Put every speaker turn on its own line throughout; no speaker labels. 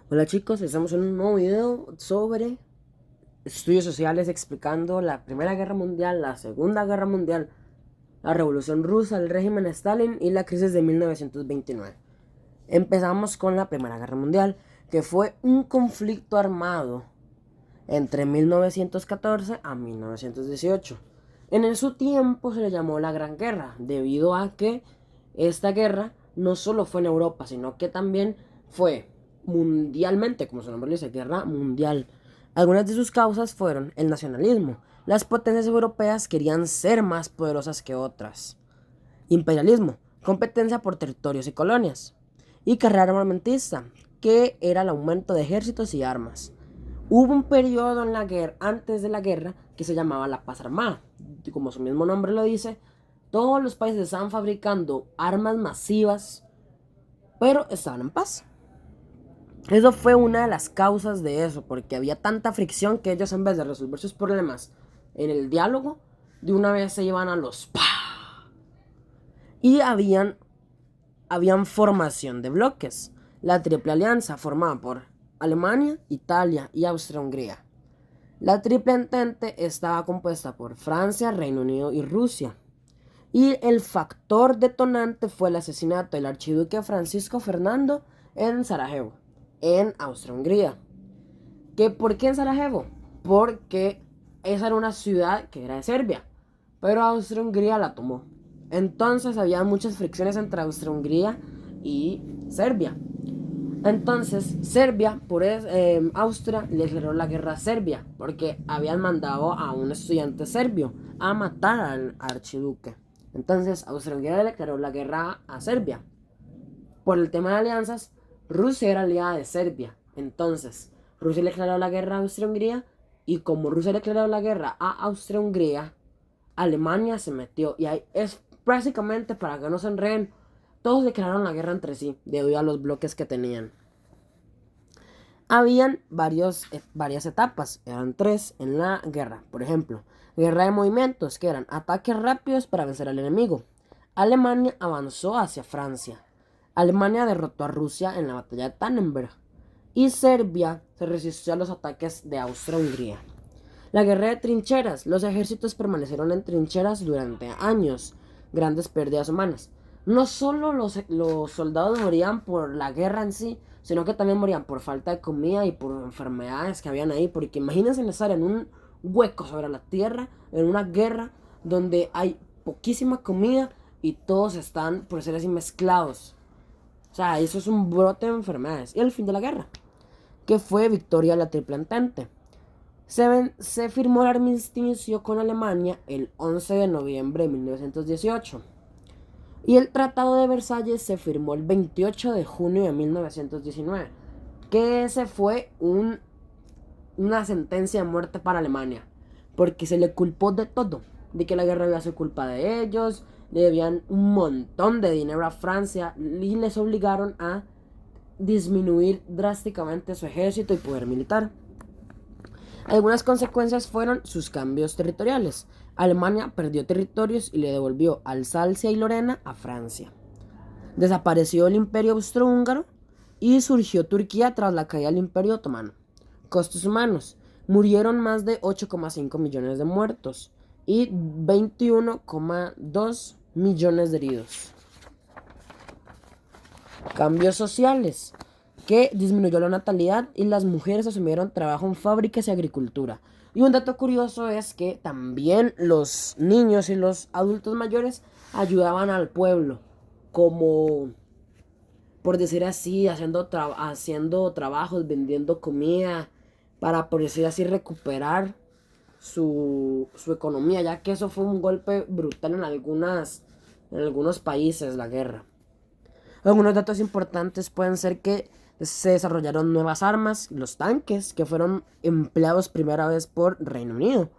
Hola chicos, estamos en un nuevo video sobre estudios sociales explicando la Primera Guerra Mundial, la Segunda Guerra Mundial, la Revolución Rusa, el régimen de Stalin y la crisis de 1929. Empezamos con la Primera Guerra Mundial, que fue un conflicto armado entre 1914 a 1918. En su tiempo se le llamó la Gran Guerra, debido a que esta guerra no solo fue en Europa, sino que también fue mundialmente, como su nombre dice, guerra mundial. Algunas de sus causas fueron el nacionalismo. Las potencias europeas querían ser más poderosas que otras. Imperialismo, competencia por territorios y colonias. Y carrera armamentista, que era el aumento de ejércitos y armas. Hubo un periodo en la guerra, antes de la guerra, que se llamaba la paz armada. Como su mismo nombre lo dice, todos los países estaban fabricando armas masivas, pero estaban en paz. Eso fue una de las causas de eso, porque había tanta fricción que ellos, en vez de resolver sus problemas en el diálogo, de una vez se iban a los ¡pah! Y habían formación de bloques. La Triple Alianza, formada por Alemania, Italia y Austria-Hungría. La Triple Entente estaba compuesta por Francia, Reino Unido y Rusia. Y el factor detonante fue el asesinato del archiduque Francisco Fernando en Sarajevo, en Austria-Hungría. ¿Por qué en Sarajevo? Porque esa era una ciudad que era de Serbia, pero Austria-Hungría la tomó. Entonces había muchas fricciones entre Austria-Hungría y Serbia. Entonces Serbia, Austria le declaró la guerra a Serbia, porque habían mandado a un estudiante serbio a matar al archiduque. Entonces Austria-Hungría le declaró la guerra a Serbia. Por el tema de alianzas, Rusia era aliada de Serbia. Entonces, Rusia le declaró la guerra a Austria-Hungría, y como Rusia le declaró la guerra a Austria-Hungría, Alemania se metió. Y ahí es básicamente, para que no se enreden, todos declararon la guerra entre sí, debido a los bloques que tenían. Habían varias etapas, eran tres en la guerra. Por ejemplo, guerra de movimientos, que eran ataques rápidos para vencer al enemigo. Alemania avanzó hacia Francia. Alemania derrotó a Rusia en la batalla de Tannenberg. Y Serbia se resistió a los ataques de Austria-Hungría. La guerra de trincheras. Los ejércitos permanecieron en trincheras durante años. Grandes pérdidas humanas. No solo los soldados morían por la guerra en sí, sino que también morían por falta de comida y por enfermedades que habían ahí. Porque imagínense estar en un hueco sobre la tierra, en una guerra donde hay poquísima comida y todos están, por ser así, mezclados. O sea, eso es un brote de enfermedades. Y el fin de la guerra, que fue victoria de la Triple Entente. Se firmó el armisticio con Alemania el 11 de noviembre de 1918. Y el Tratado de Versalles se firmó el 28 de junio de 1919. Que ese fue una sentencia de muerte para Alemania. Porque se le culpó de todo. De que la guerra había sido culpa de ellos. Le debían un montón de dinero a Francia. Y les obligaron a disminuir drásticamente su ejército y poder militar. Algunas consecuencias fueron sus cambios territoriales. Alemania perdió territorios y le devolvió Alsacia y Lorena a Francia. Desapareció el Imperio Austrohúngaro y surgió Turquía tras la caída del Imperio Otomano. Costos humanos. Murieron más de 8,5 millones de muertos y 21,2 millones de heridos. Cambios sociales, que disminuyó la natalidad y las mujeres asumieron trabajo en fábricas y agricultura. Y un dato curioso es que también los niños y los adultos mayores ayudaban al pueblo, como por decir así, haciendo trabajos, vendiendo comida, para por decir así recuperar su economía, ya que eso fue un golpe brutal en algunos países, la guerra. Algunos datos importantes pueden ser que se desarrollaron nuevas armas, los tanques, que fueron empleados primera vez por Reino Unido,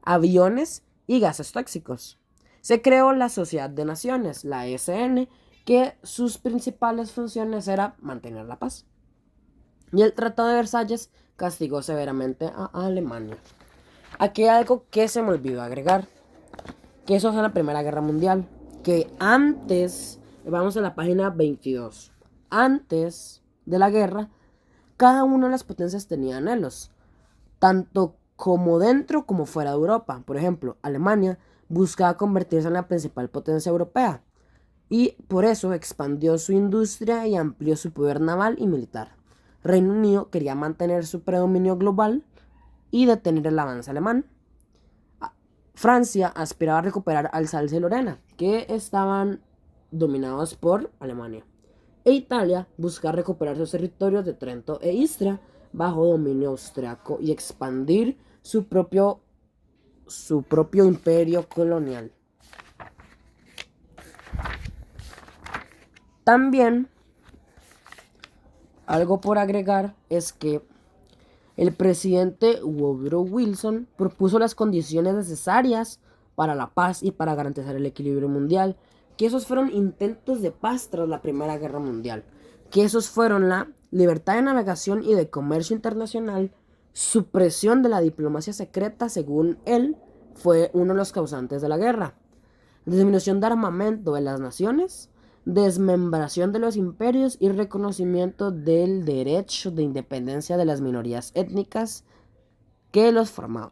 aviones y gases tóxicos. Se creó la Sociedad de Naciones, la SN, que sus principales funciones era mantener la paz. Y el Tratado de Versalles castigó severamente a Alemania. Aquí hay algo que se me olvidó agregar, que eso fue la Primera Guerra Mundial, que antes, vamos a la página 22, antes de la guerra, cada una de las potencias tenía anhelos, tanto como dentro como fuera de Europa. Por ejemplo, Alemania buscaba convertirse en la principal potencia europea y por eso expandió su industria y amplió su poder naval y militar. Reino Unido quería mantener su predominio global y detener el avance alemán. Francia aspiraba a recuperar Alsacia y Lorena, que estaban dominados por Alemania. E Italia buscaba recuperar sus territorios de Trento e Istria bajo dominio austriaco y expandir su propio imperio colonial. También, algo por agregar es que el presidente Woodrow Wilson propuso las condiciones necesarias para la paz y para garantizar el equilibrio mundial, que esos fueron intentos de paz tras la Primera Guerra Mundial, que esos fueron la libertad de navegación y de comercio internacional, supresión de la diplomacia secreta, según él, fue uno de los causantes de la guerra, disminución de armamento de las naciones, desmembración de los imperios y reconocimiento del derecho de independencia de las minorías étnicas que los formaban.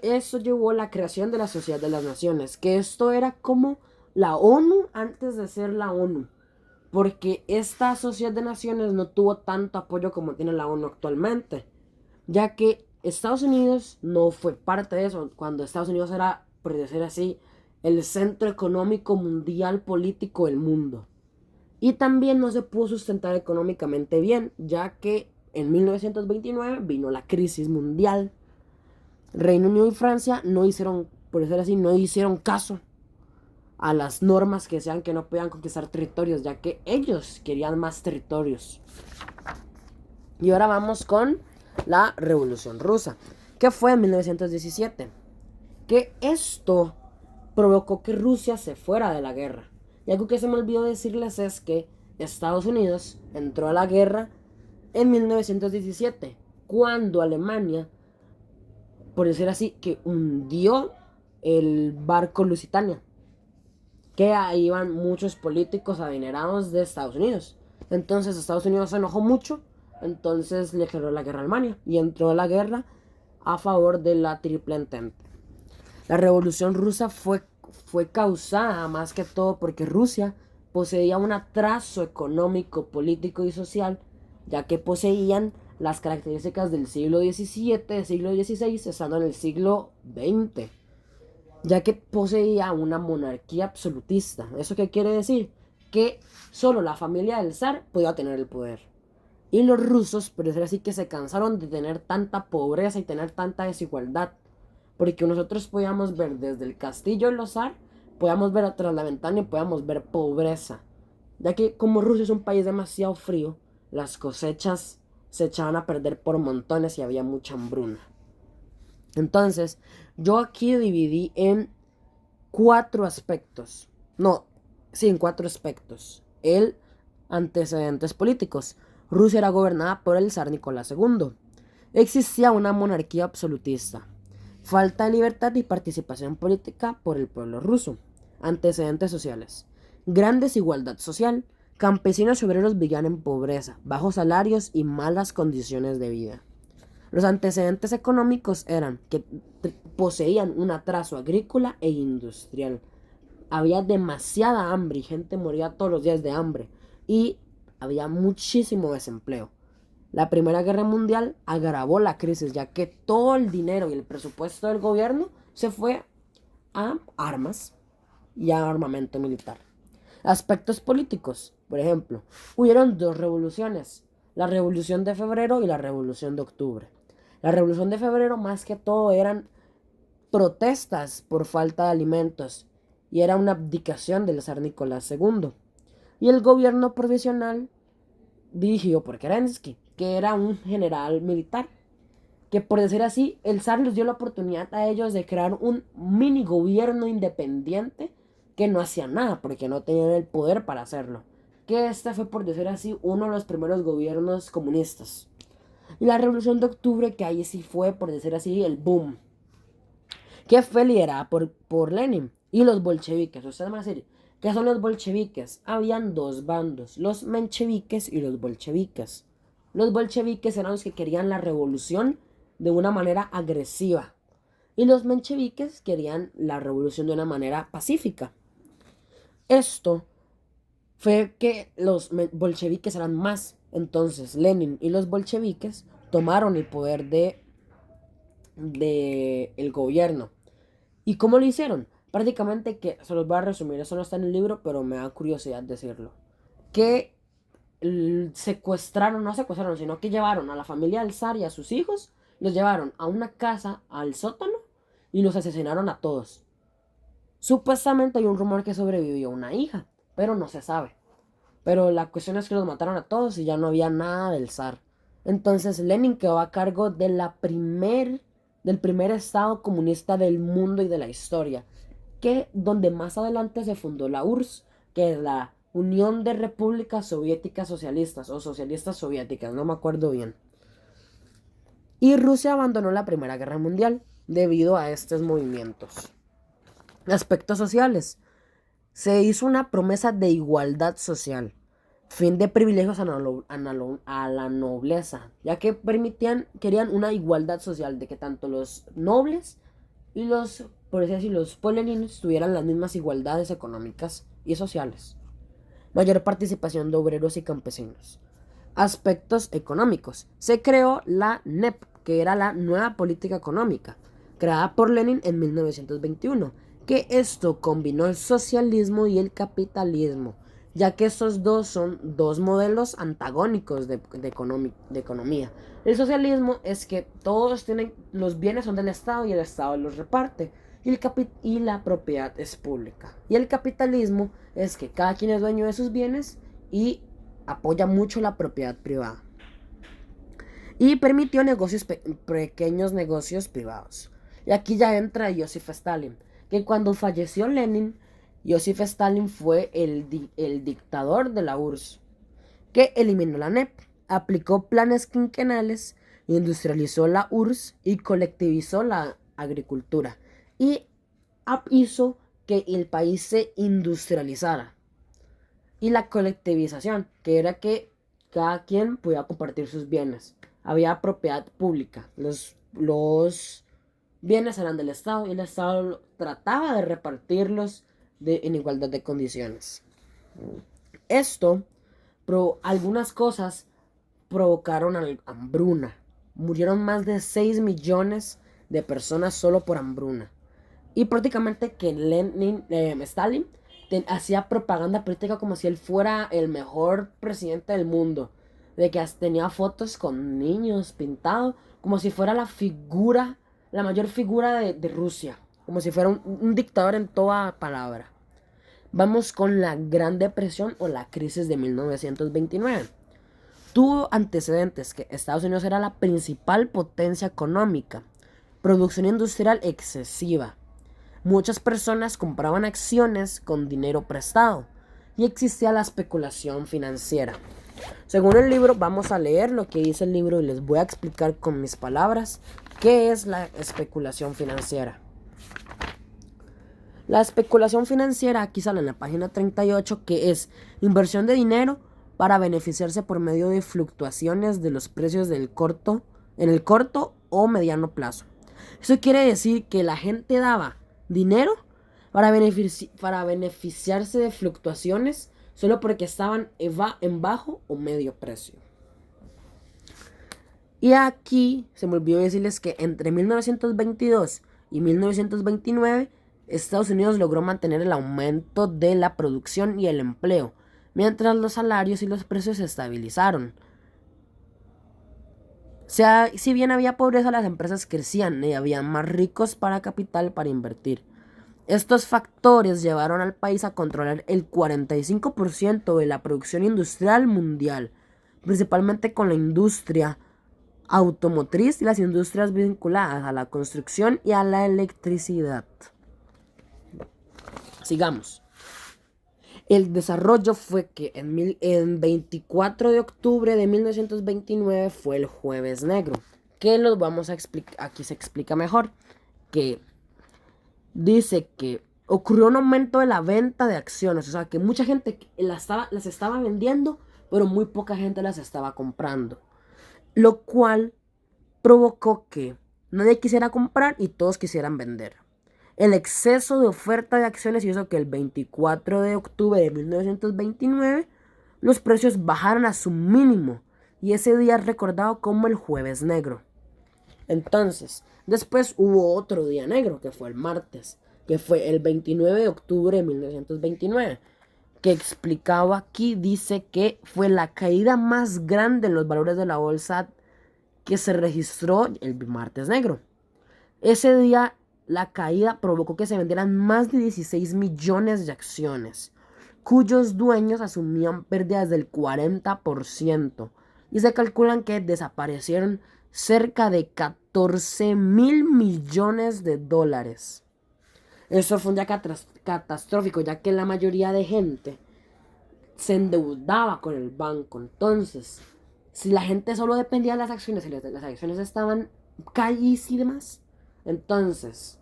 Esto llevó a la creación de la Sociedad de las Naciones, que esto era como la ONU antes de ser la ONU, porque esta Sociedad de Naciones no tuvo tanto apoyo como tiene la ONU actualmente, ya que Estados Unidos no fue parte de eso, cuando Estados Unidos era, por decir así, el centro económico mundial político del mundo. Y también no se pudo sustentar económicamente bien, ya que en 1929 vino la crisis mundial. Reino Unido y Francia no hicieron, por decir así, no hicieron caso a las normas que decían que no podían conquistar territorios, ya que ellos querían más territorios. Y ahora vamos con la Revolución Rusa, que fue en 1917. Que esto provocó que Rusia se fuera de la guerra. Y algo que se me olvidó decirles es que Estados Unidos entró a la guerra en 1917, cuando Alemania, por decir así, que hundió el barco Lusitania, que ahí iban muchos políticos adinerados de Estados Unidos. Entonces Estados Unidos se enojó mucho, entonces le declaró la guerra a Alemania y entró a la guerra a favor de la Triple Entente. La Revolución Rusa fue causada más que todo porque Rusia poseía un atraso económico, político y social, ya que poseían las características del siglo XVII, del siglo XVI, estando en el siglo XX, ya que poseía una monarquía absolutista. ¿Eso qué quiere decir? Que solo la familia del zar podía tener el poder. Y los rusos, por decir así, que se cansaron de tener tanta pobreza y tener tanta desigualdad. Porque nosotros podíamos ver desde el castillo de los zar, podíamos ver atrás la ventana y podíamos ver pobreza. Ya que como Rusia es un país demasiado frío, las cosechas se echaban a perder por montones y había mucha hambruna. Entonces, yo aquí dividí en 4 aspectos. No, sí, en 4 aspectos. El antecedentes políticos. Rusia era gobernada por el zar Nicolás II. Existía una monarquía absolutista. Falta de libertad y participación política por el pueblo ruso. Antecedentes sociales. Gran desigualdad social. Campesinos y obreros vivían en pobreza, bajos salarios y malas condiciones de vida. Los antecedentes económicos eran que poseían un atraso agrícola e industrial. Había demasiada hambre y gente moría todos los días de hambre. Y había muchísimo desempleo. La Primera Guerra Mundial agravó la crisis, ya que todo el dinero y el presupuesto del gobierno se fue a armas y a armamento militar. Aspectos políticos, por ejemplo, hubieron 2 revoluciones, la Revolución de Febrero y la Revolución de Octubre. La Revolución de Febrero más que todo eran protestas por falta de alimentos y era una abdicación del zar Nicolás II. Y el gobierno provisional dirigido por Kerensky, que era un general militar, que por decir así, el zar les dio la oportunidad a ellos de crear un mini gobierno independiente que no hacía nada porque no tenían el poder para hacerlo. Que este fue, por decir así, uno de los primeros gobiernos comunistas. Y la Revolución de Octubre, que ahí sí fue, por decir así, el boom, que fue liderada por Lenin y los bolcheviques. Ustedes van a decir, ¿Qué son los bolcheviques? Habían dos bandos, los mencheviques y los bolcheviques. Los bolcheviques eran los que querían la revolución de una manera agresiva y los mencheviques querían la revolución de una manera pacífica. Esto fue que los bolcheviques eran más. Entonces Lenin y los bolcheviques tomaron el poder de el gobierno. ¿Y cómo lo hicieron? Prácticamente que, se los voy a resumir, eso no está en el libro, pero me da curiosidad decirlo. Que secuestraron, no secuestraron, sino que llevaron a la familia del zar y a sus hijos, los llevaron a una casa, al sótano, y los asesinaron a todos. Supuestamente hay un rumor que sobrevivió una hija, pero no se sabe. Pero la cuestión es que los mataron a todos y ya no había nada del zar. Entonces Lenin quedó a cargo del primer estado comunista del mundo y de la historia, que donde más adelante se fundó la URSS, que es la Unión de Repúblicas Soviéticas Socialistas o Socialistas Soviéticas, no me acuerdo bien. Y Rusia abandonó la Primera Guerra Mundial debido a estos movimientos. Aspectos sociales. Se hizo una promesa de igualdad social, fin de privilegios a la nobleza, ya que querían una igualdad social, de que tanto los nobles y los, por decir así, los pueblerinos tuvieran las mismas igualdades económicas y sociales. Mayor participación de obreros y campesinos. Aspectos económicos. Se creó la NEP, que era la nueva política económica, creada por Lenin en 1921, que esto combinó el socialismo y el capitalismo, ya que estos dos son dos modelos antagónicos de economía. El socialismo es que todos tienen, los bienes son del Estado y el Estado los reparte, y la propiedad es pública. Y el capitalismo es que cada quien es dueño de sus bienes y apoya mucho la propiedad privada. Y permitió pequeños negocios privados. Y aquí ya entra Joseph Stalin, que cuando falleció Lenin, Joseph Stalin fue el dictador de la URSS, que eliminó la NEP, aplicó planes quinquenales, industrializó la URSS y colectivizó la agricultura. Y hizo que el país se industrializara. Y la colectivización, que era que cada quien podía compartir sus bienes. Había propiedad pública. Los bienes eran del Estado y el Estado trataba de repartirlos en igualdad de condiciones. Esto, algunas cosas provocaron hambruna. Murieron más de 6 millones de personas solo por hambruna. Y prácticamente que Stalin hacía propaganda política como si él fuera el mejor presidente del mundo. De que tenía fotos con niños pintados, como si fuera la mayor figura de Rusia. Como si fuera un dictador en toda palabra. Vamos con la Gran Depresión o la crisis de 1929. Tuvo antecedentes que Estados Unidos era la principal potencia económica. Producción industrial excesiva. Muchas personas compraban acciones con dinero prestado y existía la especulación financiera. Según el libro, vamos a leer lo que dice el libro y les voy a explicar con mis palabras qué es la especulación financiera. La especulación financiera, aquí sale en la página 38, que es inversión de dinero para beneficiarse por medio de fluctuaciones de los precios en el corto o mediano plazo. Eso quiere decir que la gente daba dinero para beneficiarse de fluctuaciones solo porque estaban en bajo o medio precio. Y aquí se me olvidó decirles que entre 1922 y 1929 Estados Unidos logró mantener el aumento de la producción y el empleo, mientras los salarios y los precios se estabilizaron. O sea, si bien había pobreza, las empresas crecían y había más ricos para capital para invertir. Estos factores llevaron al país a controlar el 45% de la producción industrial mundial, principalmente con la industria automotriz y las industrias vinculadas a la construcción y a la electricidad. Sigamos. El desarrollo fue que en 24 de octubre de 1929 fue el Jueves Negro, que los vamos a explicar, aquí se explica mejor, que dice que ocurrió un aumento de la venta de acciones. O sea, que mucha gente las estaba vendiendo, pero muy poca gente las estaba comprando. Lo cual provocó que nadie quisiera comprar y todos quisieran vender. El exceso de oferta de acciones hizo que el 24 de octubre de 1929 los precios bajaran a su mínimo y ese día es recordado como el Jueves Negro. Entonces, después hubo otro día negro, que fue el martes, que fue el 29 de octubre de 1929, que explicaba aquí, dice que fue la caída más grande en los valores de la bolsa que se registró el martes negro. Ese día la caída provocó que se vendieran más de 16 millones de acciones, cuyos dueños asumían pérdidas del 40%, y se calculan que desaparecieron cerca de 14.000 millones de dólares. Eso fue un día catastrófico, ya que la mayoría de gente se endeudaba con el banco. Entonces, si la gente solo dependía de las acciones y las acciones estaban carísimas, entonces,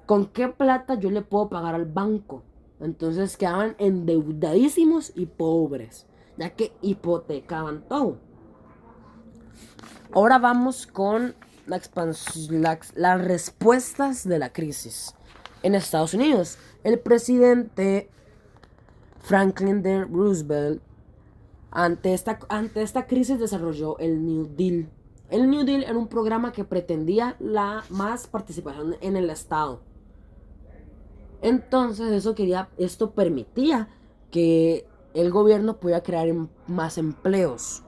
¿con qué plata yo le puedo pagar al banco? Entonces quedaban endeudadísimos y pobres, ya que hipotecaban todo. Ahora vamos con las respuestas de la crisis. En Estados Unidos, el presidente Franklin D. Roosevelt, ante esta crisis, desarrolló el New Deal. El New Deal era un programa que pretendía la más participación en el Estado. Entonces esto permitía que el gobierno pudiera crear más empleos.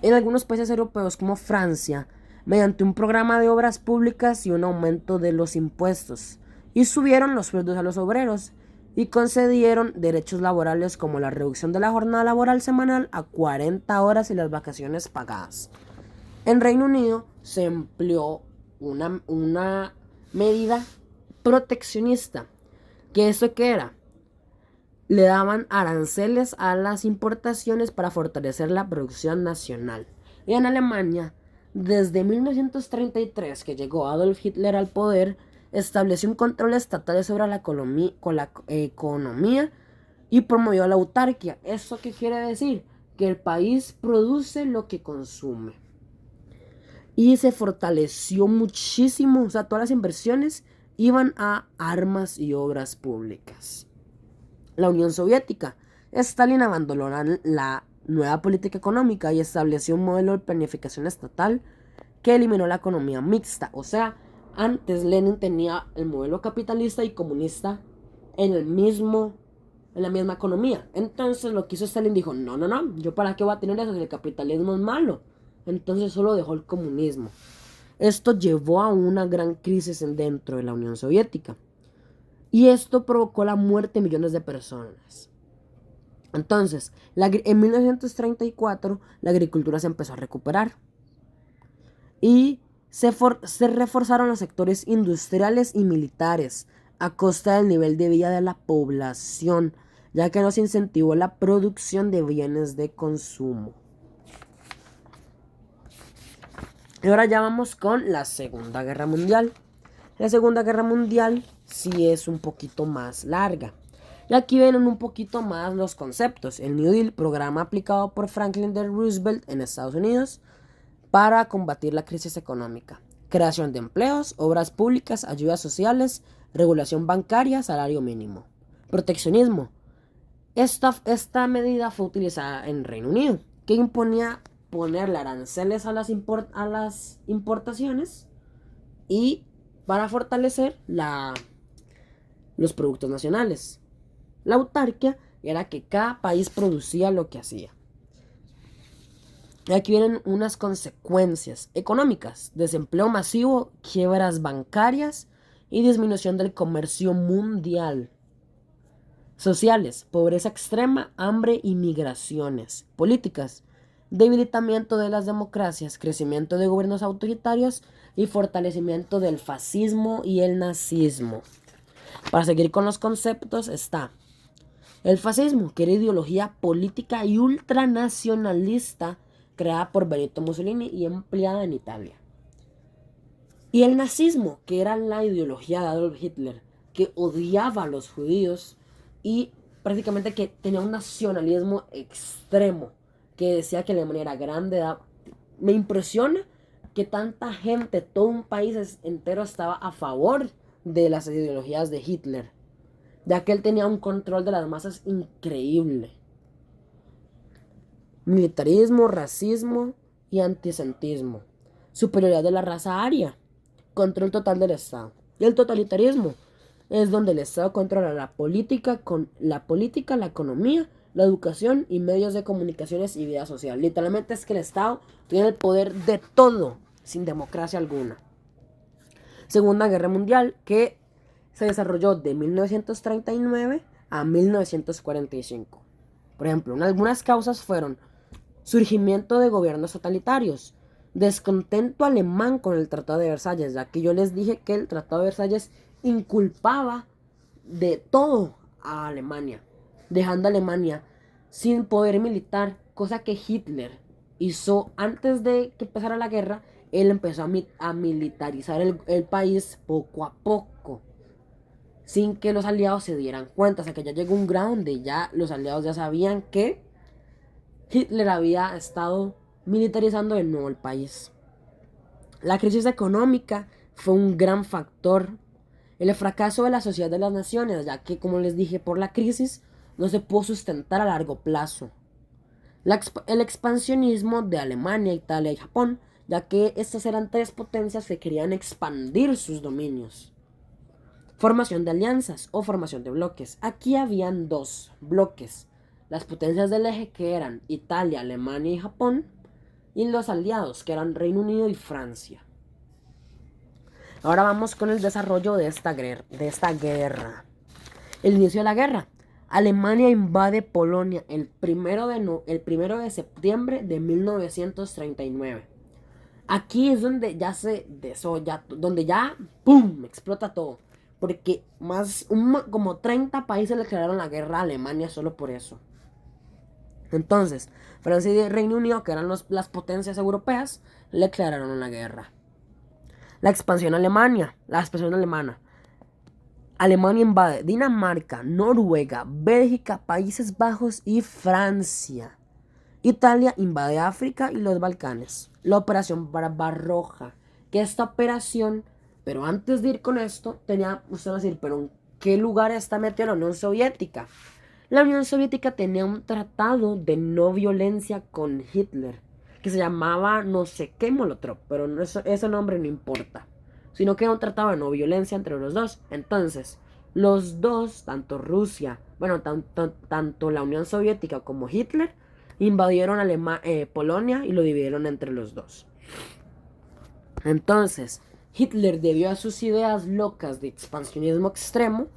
En algunos países europeos como Francia, mediante un programa de obras públicas y un aumento de los impuestos, y subieron los sueldos a los obreros y concedieron derechos laborales como la reducción de la jornada laboral semanal a 40 horas y las vacaciones pagadas. En Reino Unido se empleó una medida proteccionista. ¿Que eso qué era? Le daban aranceles a las importaciones para fortalecer la producción nacional. Y en Alemania, desde 1933, que llegó Adolf Hitler al poder, estableció un control estatal sobre la economía y promovió la autarquía. ¿Eso qué quiere decir? Que el país produce lo que consume. Y se fortaleció muchísimo, o sea, todas las inversiones iban a armas y obras públicas. La Unión Soviética. Stalin abandonó la nueva política económica y estableció un modelo de planificación estatal que eliminó la economía mixta. O sea, antes Lenin tenía el modelo capitalista y comunista en la misma economía. Entonces lo que hizo Stalin dijo, no, yo para qué voy a tener eso si el capitalismo es malo. Entonces solo dejó el comunismo. Esto llevó a una gran crisis dentro de la Unión Soviética. Y esto provocó la muerte de millones de personas. Entonces, en 1934 la agricultura se empezó a recuperar. Y se reforzaron los sectores industriales y militares a costa del nivel de vida de la población, ya que no se incentivó la producción de bienes de consumo. Y ahora ya vamos con la Segunda Guerra Mundial. La Segunda Guerra Mundial sí es un poquito más larga. Y aquí vienen un poquito más los conceptos. El New Deal, programa aplicado por Franklin D. Roosevelt en Estados Unidos para combatir la crisis económica. Creación de empleos, obras públicas, ayudas sociales, regulación bancaria, salario mínimo. Proteccionismo. Esta medida fue utilizada en Reino Unido, que imponía ponerle aranceles a las importaciones y para fortalecer los productos nacionales. La autarquía era que cada país producía lo que hacía. Y aquí vienen unas consecuencias económicas: desempleo masivo, quiebras bancarias y disminución del comercio mundial. Sociales: pobreza extrema, hambre y migraciones. Políticas: debilitamiento de las democracias, crecimiento de gobiernos autoritarios y fortalecimiento del fascismo y el nazismo. Para seguir con los conceptos está el fascismo, que era ideología política y ultranacionalista creada por Benito Mussolini y empleada en Italia. Y el nazismo, que era la ideología de Adolf Hitler, que odiaba a los judíos y prácticamente que tenía un nacionalismo extremo, que decía que Alemania era grande. Me impresiona que tanta gente, todo un país entero estaba a favor de las ideologías de Hitler, ya que él tenía un control de las masas increíble. Militarismo, racismo y antisemitismo. Superioridad de la raza aria. Control total del Estado. Y el totalitarismo es donde el Estado controla la política, la economía, la educación y medios de comunicaciones y vida social. Literalmente es que el Estado tiene el poder de todo, sin democracia alguna. Segunda Guerra Mundial, que se desarrolló de 1939 a 1945. Por ejemplo, algunas causas fueron surgimiento de gobiernos totalitarios, descontento alemán con el Tratado de Versalles, ya que yo les dije que el Tratado de Versalles inculpaba de todo a Alemania, dejando a Alemania sin poder militar, cosa que Hitler hizo antes de que empezara la guerra. Él empezó a militarizar el país poco a poco, sin que los aliados se dieran cuenta, o sea que ya llegó un grado donde ya los aliados ya sabían que Hitler había estado militarizando de nuevo el país. La crisis económica fue un gran factor. El fracaso de la Sociedad de las Naciones, ya que, como les dije, por la crisis no se pudo sustentar a largo plazo. El expansionismo de Alemania, Italia y Japón, ya que estas eran tres potencias que querían expandir sus dominios. Formación de alianzas o formación de bloques. Aquí habían dos bloques. Las potencias del eje, que eran Italia, Alemania y Japón, y los aliados, que eran Reino Unido y Francia. Ahora vamos con el desarrollo de esta guerra. El inicio de la guerra. Alemania invade Polonia el 1 de septiembre de 1939. Aquí es donde ya donde ya ¡pum!, explota todo. Porque como 30 países le declararon la guerra a Alemania solo por eso. Entonces, Francia y Reino Unido, que eran las potencias europeas, le declararon la guerra. La expansión alemana. Alemania invade Dinamarca, Noruega, Bélgica, Países Bajos y Francia. Italia invade África y los Balcanes. La operación Barbarroja. Que esta operación, pero antes de ir con esto, tenía usted a decir, pero ¿en qué lugar está metida la Unión Soviética? La Unión Soviética tenía un tratado de no violencia con Hitler, que se llamaba no sé qué Molotov, pero ese nombre no importa, sino que era un tratado de no violencia entre los dos. Entonces, los dos, tanto Rusia, tanto la Unión Soviética como Hitler, invadieron Polonia y lo dividieron entre los dos. Entonces, Hitler, debido a sus ideas locas de expansionismo extremo,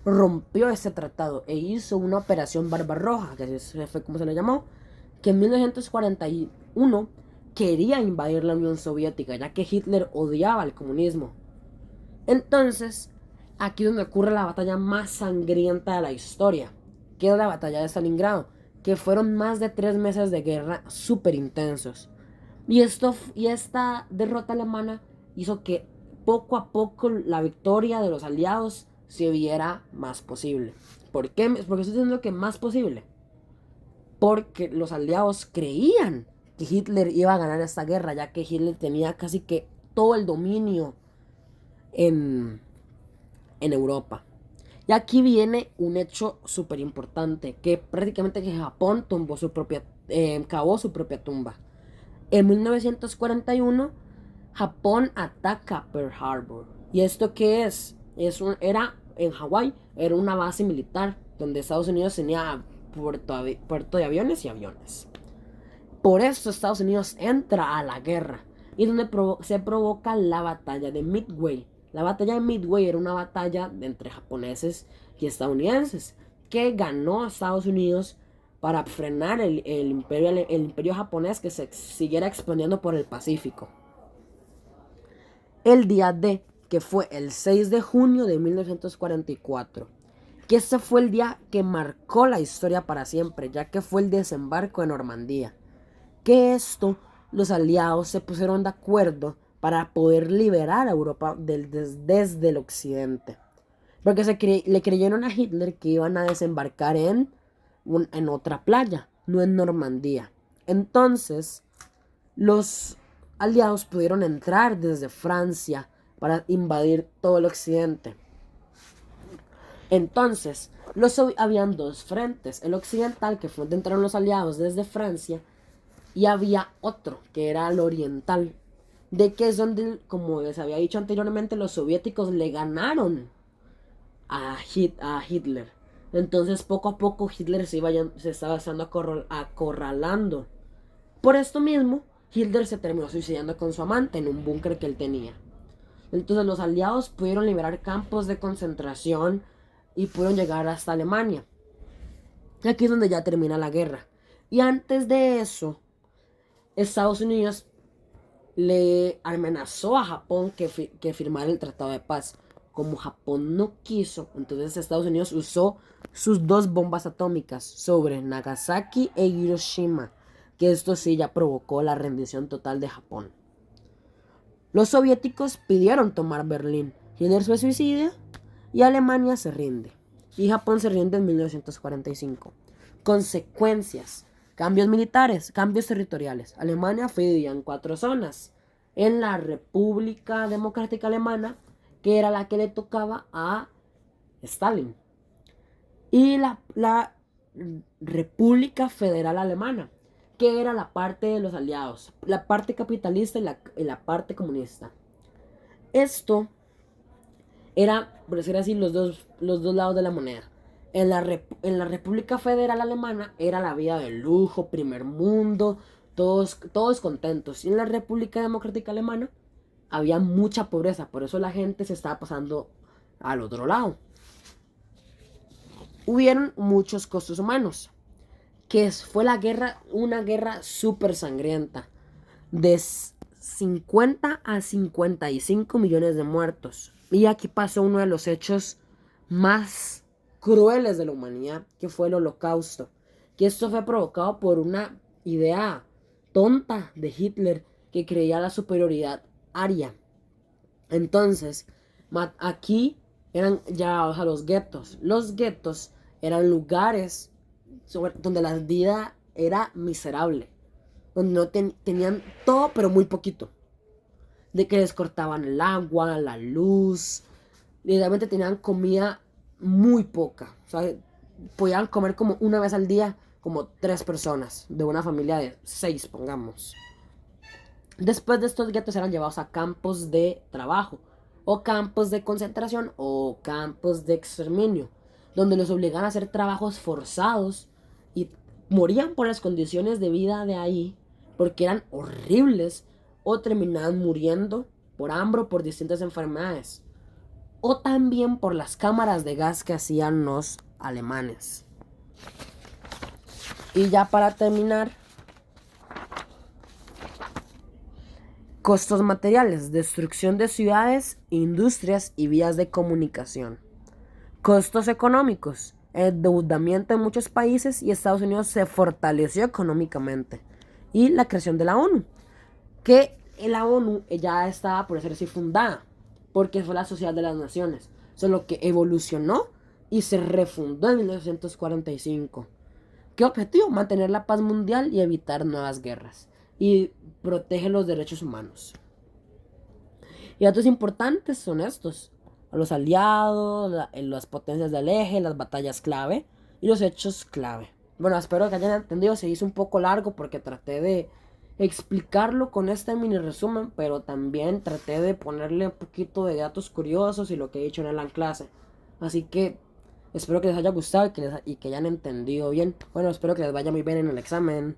rompió ese tratado e hizo una operación Barbarroja, que fue como se le llamó, que en 1941 quería invadir la Unión Soviética, ya que Hitler odiaba el comunismo. Entonces, aquí es donde ocurre la batalla más sangrienta de la historia, que es la batalla de Stalingrado, que fueron más de 3 meses de guerra súper intensos. Y esta derrota alemana hizo que poco a poco la victoria de los aliados se viera más posible. ¿Por qué? Porque estoy diciendo que más posible. Porque los aliados creían que Hitler iba a ganar esta guerra, ya que Hitler tenía casi que todo el dominio en Europa. Y aquí viene un hecho súper importante, que prácticamente que Japón cavó su propia tumba. En 1941, Japón ataca Pearl Harbor. ¿Y esto qué es? Era en Hawái, era una base militar donde Estados Unidos tenía puerto de aviones y aviones. Por eso Estados Unidos entra a la guerra y donde se provoca la batalla de Midway. La batalla de Midway era una batalla entre japoneses y estadounidenses que ganó a Estados Unidos para frenar el imperio japonés que se siguiera expandiendo por el Pacífico. El día D, que fue el 6 de junio de 1944, que ese fue el día que marcó la historia para siempre, ya que fue el desembarco de Normandía. Que los aliados se pusieron de acuerdo para poder liberar a Europa desde el occidente. Porque le creyeron a Hitler que iban a desembarcar en otra playa, no en Normandía. Entonces, los aliados pudieron entrar desde Francia para invadir todo el occidente. Entonces, habían dos frentes. El occidental, que fue donde entraron los aliados desde Francia, y había otro, que era el oriental, de que es donde, como les había dicho anteriormente, los soviéticos le ganaron a Hitler. Entonces, poco a poco, Hitler se estaba estando acorralando. Por esto mismo, Hitler se terminó suicidando con su amante en un búnker que él tenía. Entonces, los aliados pudieron liberar campos de concentración y pudieron llegar hasta Alemania. Y aquí es donde ya termina la guerra. Y antes de eso, Estados Unidos le amenazó a Japón que firmara el Tratado de Paz. Como Japón no quiso, entonces Estados Unidos usó sus dos bombas atómicas sobre Nagasaki e Hiroshima, que esto sí ya provocó la rendición total de Japón. Los soviéticos pidieron tomar Berlín, Hitler se suicida y Alemania se rinde. Y Japón se rinde en 1945. Consecuencias: cambios militares, cambios territoriales. Alemania fue dividida en 4 zonas. En la República Democrática Alemana, que era la que le tocaba a Stalin. Y la República Federal Alemana, que era la parte de los aliados, la parte capitalista y la parte comunista. Esto era, por decir así, los dos lados de la moneda. En la República Federal Alemana era la vida de lujo, primer mundo, todos contentos. Y en la República Democrática Alemana había mucha pobreza, por eso la gente se estaba pasando al otro lado. Hubieron muchos costos humanos, que fue una guerra súper sangrienta, de 50 a 55 millones de muertos. Y aquí pasó uno de los hechos más crueles de la humanidad, que fue el Holocausto. Que esto fue provocado por una idea tonta de Hitler, que creía la superioridad aria. Entonces, aquí eran llevados a los guetos. Los guetos eran lugares donde la vida era miserable, donde no tenían todo, pero muy poquito. De que les cortaban el agua, la luz. Literalmente tenían comida muy poca. O sea, podían comer como una vez al día, como 3 personas, de una familia de 6, pongamos. Después de estos guetos eran llevados a campos de trabajo, o campos de concentración, o campos de exterminio, donde los obligaban a hacer trabajos forzados y morían por las condiciones de vida de ahí, porque eran horribles, o terminaban muriendo por hambre o por distintas enfermedades, o también por las cámaras de gas que hacían los alemanes. Y ya para terminar, costos materiales: destrucción de ciudades, industrias y vías de comunicación. Costos económicos: endeudamiento en muchos países, y Estados Unidos se fortaleció económicamente. Y la creación de la ONU, que la ONU ya estaba, por decir así, fundada, porque fue la Sociedad de las Naciones, solo que evolucionó y se refundó en 1945. ¿Qué objetivo? Mantener la paz mundial y evitar nuevas guerras, y protege los derechos humanos. Y datos importantes son estos: a los aliados, las potencias del eje, las batallas clave y los hechos clave. Bueno, espero que hayan entendido. Se hizo un poco largo porque traté de explicarlo con este mini resumen, pero también traté de ponerle un poquito de datos curiosos y lo que he dicho en la clase. Así que espero que les haya gustado y que hayan entendido bien. Bueno, espero que les vaya muy bien en el examen.